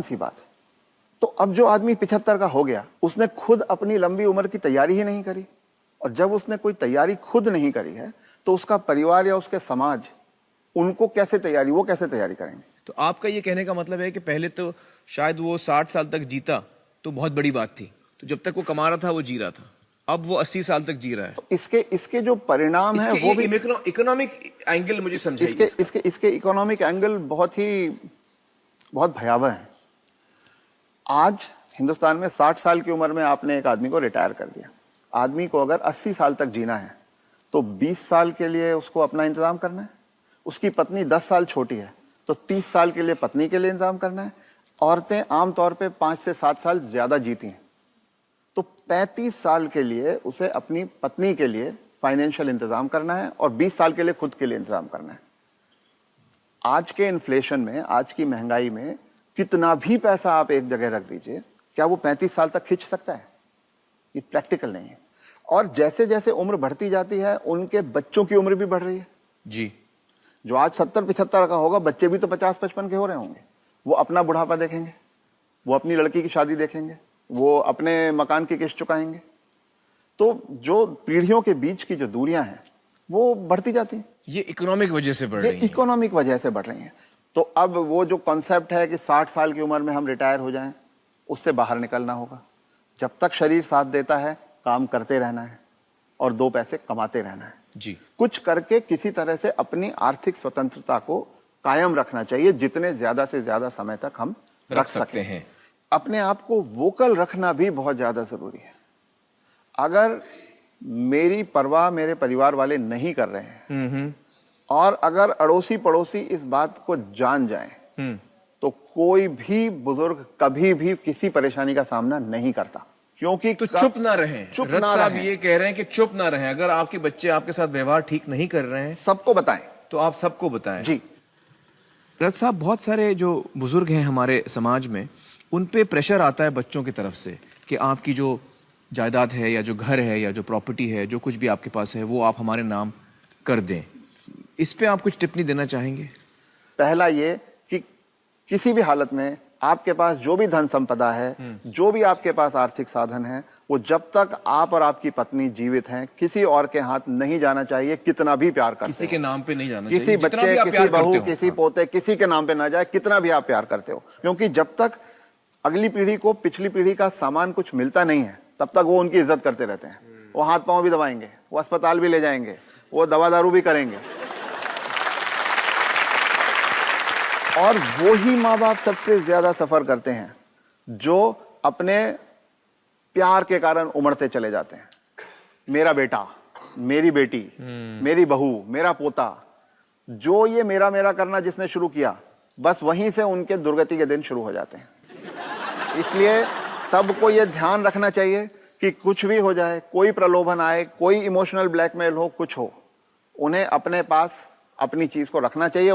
सी बात है। तो अब जो आदमी 75 का हो गया, उसने खुद अपनी लंबी उम्र की तैयारी ही नहीं करी, और जब उसने कोई तैयारी खुद नहीं करी है तो उसका परिवार या उसके समाज उनको कैसे तैयारी, वो कैसे तैयारी करेंगे? तो आपका ये कहने का मतलब है कि पहले तो शायद वो 60 साल तक जीता तो बहुत बड़ी बात थी, तो जब तक वो कमा रहा था वो जी रहा था, अब वो 80 साल तक जी रहा है। तो इसके जो परिणाम है वो भी इकोनॉमिक एंगल मुझे समझाइए। इसके इकोनॉमिक एंगल बहुत भयावह है। आज हिंदुस्तान में 60 साल की उम्र में आपने एक आदमी को रिटायर कर दिया। आदमी को अगर 80 साल तक जीना है तो 20 साल के लिए उसको अपना इंतजाम करना है। उसकी पत्नी 10 साल छोटी है तो 30 साल के लिए पत्नी के लिए इंतजाम करना है। औरतें आमतौर पे 5 से 7 साल ज्यादा जीती हैं, तो 35 साल के लिए उसे अपनी पत्नी के लिए फाइनेंशियल इंतजाम करना है और 20 साल के लिए खुद के लिए इंतजाम करना है। आज के इन्फ्लेशन में, आज की महंगाई में कितना भी पैसा आप एक जगह रख दीजिए, क्या वो 35 साल तक खींच सकता है? ये प्रैक्टिकल नहीं है। और जैसे जैसे उम्र बढ़ती जाती है उनके बच्चों की उम्र भी बढ़ रही है जी। जो आज 70-75 का होगा, बच्चे भी तो 50-55 के हो रहे होंगे। वो अपना बुढ़ापा देखेंगे, वो अपनी लड़की की शादी देखेंगे, वो अपने मकान की किस्त चुकाएंगे। तो जो पीढ़ियों के बीच की जो दूरियां हैं वो बढ़ती जाती हैं। ये इकोनॉमिक वजह से बढ़ रही है। इकोनॉमिक वजह से बढ़ रही हैं। तो अब वो जो कॉन्सेप्ट है कि 60 साल की उम्र में हम रिटायर हो जाएं, उससे बाहर निकलना होगा। जब तक शरीर साथ देता है काम करते रहना है और 2 पैसे कमाते रहना है जी। कुछ करके किसी तरह से अपनी आर्थिक स्वतंत्रता को कायम रखना चाहिए, जितने ज्यादा से ज्यादा समय तक हम रख सकते हैं। अपने आप को वोकल रखना भी बहुत ज्यादा जरूरी है। अगर मेरी परवाह मेरे परिवार वाले नहीं कर रहे हैं और अगर अड़ोसी पड़ोसी इस बात को जान जाएं तो कोई भी बुजुर्ग कभी भी किसी परेशानी का सामना नहीं करता, क्योंकि तो चुप ना रहें। चुप रथ ना साहब रहें। ये कह रहे हैं कि चुप ना रहें। अगर आपके बच्चे आपके साथ व्यवहार ठीक नहीं कर रहे हैं सबको बताएं। तो आप सबको बताएं। जी। रथ साहब, बहुत सारे जो बुजुर्ग हैं हमारे समाज में, उन पे प्रेशर आता है बच्चों की तरफ से कि आपकी जो जायदाद है या जो घर है या जो प्रॉपर्टी है, जो कुछ भी आपके पास है, वो आप हमारे नाम कर दें। इस पे आप कुछ टिप्पणी देना चाहेंगे? पहला ये कि किसी भी हालत में आपके पास जो भी धन संपदा है, जो भी आपके पास आर्थिक साधन है, वो जब तक आप और आपकी पत्नी जीवित हैं किसी और के हाथ नहीं जाना चाहिए। कितना भी प्यार करते किसी के नाम पे नहीं जाना किसी चाहिए। बच्चे, किसी बहू, किसी पोते, किसी के नाम पे ना जाए, कितना भी आप प्यार करते हो। क्योंकि जब तक अगली पीढ़ी को पिछली पीढ़ी का सामान कुछ मिलता नहीं है तब तक वो उनकी इज्जत करते रहते हैं। वो हाथ पांव भी दबाएंगे, वो अस्पताल भी ले जाएंगे, वो दवा दारू भी करेंगे। और वो ही माँ बाप सबसे ज्यादा सफर करते हैं जो अपने प्यार के कारण उमड़ते चले जाते हैं। मेरा बेटा, मेरी बेटी, मेरी बहू, मेरा पोता, जो ये मेरा मेरा करना जिसने शुरू किया, बस वहीं से उनके दुर्गति के दिन शुरू हो जाते हैं। इसलिए सबको ये ध्यान रखना चाहिए कि कुछ भी हो जाए, कोई प्रलोभन आए, कोई इमोशनल ब्लैकमेल हो, कुछ हो, उन्हें अपने पास अपनी चीज को रखना चाहिए।